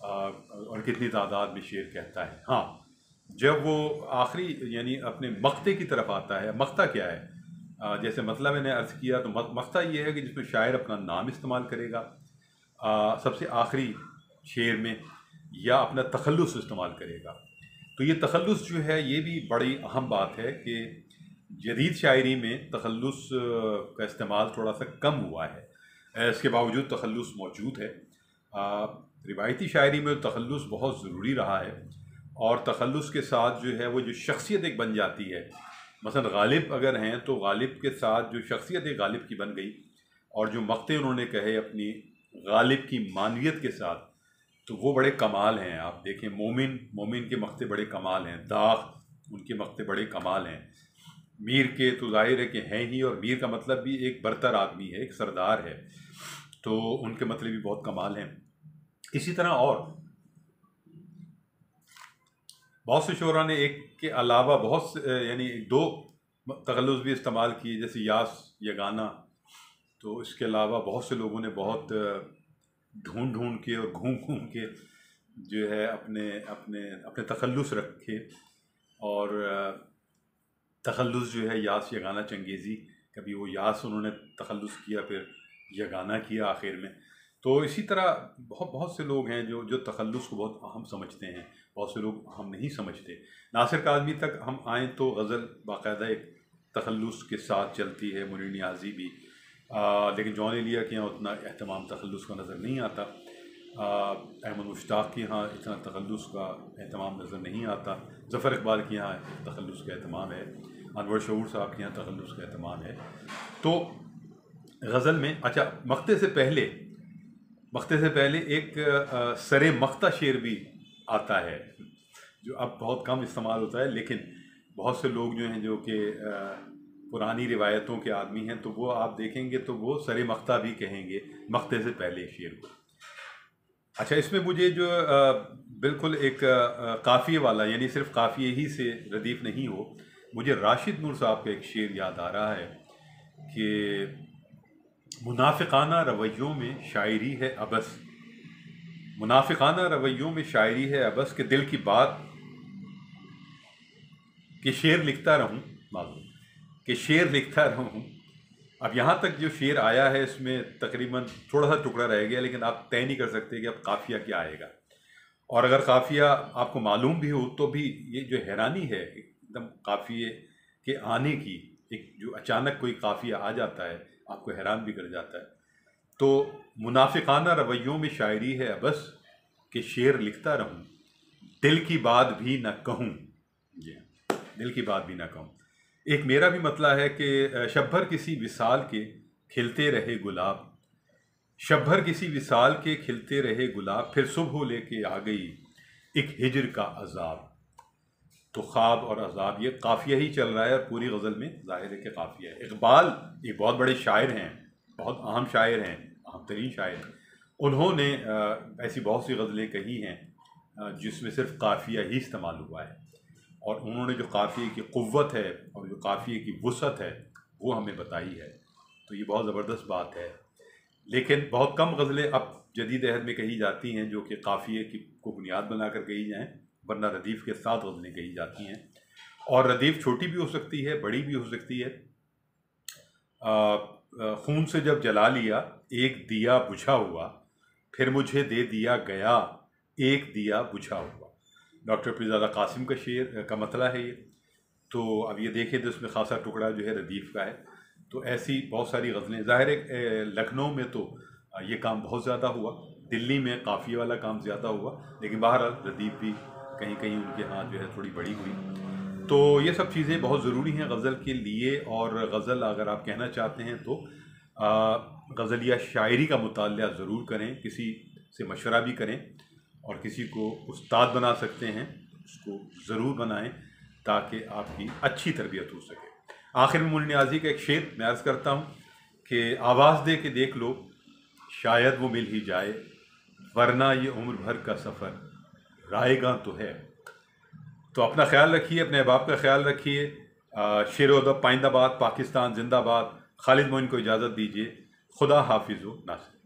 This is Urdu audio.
اور کتنی تعداد میں شعر کہتا ہے۔ ہاں، جب وہ آخری یعنی اپنے مقطع کی طرف آتا ہے، مقطع کیا ہے؟ جیسے مطلب میں نے عرض کیا، تو مقطع یہ ہے کہ جس میں شاعر اپنا نام استعمال کرے گا سب سے آخری شعر میں، یا اپنا تخلص استعمال کرے گا۔ تو یہ تخلص جو ہے یہ بھی بڑی اہم بات ہے کہ جدید شاعری میں تخلص کا استعمال تھوڑا سا کم ہوا ہے، اس کے باوجود تخلص موجود ہے۔ روایتی شاعری میں تخلص بہت ضروری رہا ہے، اور تخلص کے ساتھ جو ہے وہ جو شخصیت ایک بن جاتی ہے، مثلا غالب اگر ہیں تو غالب کے ساتھ جو شخصیت ایک غالب کی بن گئی، اور جو مقطع انہوں نے کہے اپنی غالب کی معنویت کے ساتھ، تو وہ بڑے کمال ہیں۔ آپ دیکھیں مومن کے مقطع بڑے کمال ہیں، داغ ان کے مقطع بڑے کمال ہیں، میر کے تو ظاہر ہے کہ ہیں ہی، اور میر کا مطلب بھی ایک برتر آدمی ہے، ایک سردار ہے، تو ان کے مطلب بھی بہت کمال ہیں۔ اسی طرح اور بہت سے شعراء نے ایک کے علاوہ یعنی دو تخلص بھی استعمال کیے، جیسے یاس یگانہ، تو اس کے علاوہ بہت سے لوگوں نے بہت ڈھونڈ کے اور گھوم کے جو ہے اپنے تخلص رکھے، اور تخلص جو ہے یاس یگانہ چنگیزی، کبھی وہ یاس انہوں نے تخلص کیا، پھر یگانہ کیا آخر میں۔ تو اسی طرح بہت سے لوگ ہیں جو تخلص کو بہت اہم سمجھتے ہیں، بہت سے لوگ اہم نہیں سمجھتے۔ ناصر کاظمی تک ہم آئیں تو غزل باقاعدہ ایک تخلص کے ساتھ چلتی ہے، منیر نیازی بھی، لیکن جون ایلیا کے یہاں اتنا اہتمام تخلص کا نظر نہیں آتا، احمد مشتاق کے یہاں اتنا تخلص کا اہتمام نظر نہیں آتا، ظفر اقبال کے یہاں تخلص کا اہتمام ہے، انور شعور صاحب کے یہاں تخلص کا اہتمام ہے۔ تو غزل میں اچھا مقطع سے پہلے ایک سر مقطع شعر بھی آتا ہے، جو اب بہت کم استعمال ہوتا ہے، لیکن بہت سے لوگ جو ہیں جو کہ پرانی روایتوں کے آدمی ہیں، تو وہ آپ دیکھیں گے تو وہ سر مقطع بھی کہیں گے مقطع سے پہلے شعر کو۔ اچھا، اس میں مجھے جو بالکل ایک قافیے والا، یعنی صرف قافیے ہی سے ردیف نہیں ہو، مجھے راشد نور صاحب کا ایک شعر یاد آ رہا ہے کہ منافقانہ رویوں میں شاعری ہے ابس، منافقانہ رویوں میں شاعری ہے ابس، کہ دل کی بات کہ شعر لکھتا رہوں۔ اب یہاں تک جو شعر آیا ہے اس میں تقریباً تھوڑا سا ٹکڑا رہ گیا، لیکن آپ طے نہیں کر سکتے کہ اب قافیہ کیا آئے گا، اور اگر قافیہ آپ کو معلوم بھی ہو تو بھی یہ جو حیرانی ہے ایک دم قافیے کے آنے کی، ایک جو اچانک کوئی قافیہ آ جاتا ہے آپ کو حیران بھی کر جاتا ہے۔ تو منافقانہ رویوں میں شاعری ہے ابس، کہ شعر لکھتا رہوں، دل کی بات بھی نہ کہوں، دل کی بات بھی نہ کہوں۔ ایک میرا بھی مطلع ہے کہ شب بھر کسی وصال کے کھلتے رہے گلاب، شب بھر کسی وصال کے کھلتے رہے گلاب، پھر صبح لے کے آ گئی ایک ہجر کا عذاب۔ تو خواب اور عذاب، یہ قافیہ ہی چل رہا ہے، اور پوری غزل میں ظاہر ہے کہ قافیہ ہے۔ اقبال ایک بہت بڑے شاعر ہیں، بہت اہم شاعر ہیں، اہم ترین شاعر ہیں، انہوں نے ایسی بہت سی غزلیں کہی ہیں جس میں صرف قافیہ ہی استعمال ہوا ہے، اور انہوں نے جو قافیے کی قوت ہے اور جو قافیے کی وسعت ہے وہ ہمیں بتائی ہے، تو یہ بہت زبردست بات ہے۔ لیکن بہت کم غزلیں اب جدید عہد میں کہی جاتی ہیں جو کہ قافیے کو بنیاد بنا کر کہی جائیں، ورنہ ردیف کے ساتھ غزلیں کہی جاتی ہیں، اور ردیف چھوٹی بھی ہو سکتی ہے، بڑی بھی ہو سکتی ہے۔ خون سے جب جلا لیا ایک دیا بجھا ہوا، پھر مجھے دے دیا گیا ایک دیا بجھا ہوا، ڈاکٹر پیرزادہ قاسم کا شعر کا مطلع ہے یہ۔ تو اب یہ دیکھیں تو اس میں خاصا ٹکڑا جو ہے ردیف کا ہے۔ تو ایسی بہت ساری غزلیں، ظاہر ہے لکھنؤ میں تو یہ کام بہت زیادہ ہوا، دلی میں قافیے والا کام زیادہ ہوا، لیکن بہرحال ردیف بھی کہیں کہیں ان کے ہاں جو ہے تھوڑی بڑی ہوئی۔ تو یہ سب چیزیں بہت ضروری ہیں غزل کے لیے، اور غزل اگر آپ کہنا چاہتے ہیں تو غزل یا شاعری کا مطالعہ ضرور کریں، کسی سے مشورہ بھی کریں، اور کسی کو استاد بنا سکتے ہیں اس کو ضرور بنائیں تاکہ آپ کی اچھی تربیت ہو سکے۔ آخر میں منیر نیازی کا ایک شعر میں عرض کرتا ہوں کہ آواز دے کے دیکھ لو شاید وہ مل ہی جائے، ورنہ یہ عمر بھر کا سفر رائے گاں تو ہے۔ تو اپنا خیال رکھیے، اپنے احباب کا خیال رکھیے۔ شعر و ادب پائندہ باد، پاکستان زندہ باد۔ خالد معین کو اجازت دیجیے، خدا حافظ و ناصر۔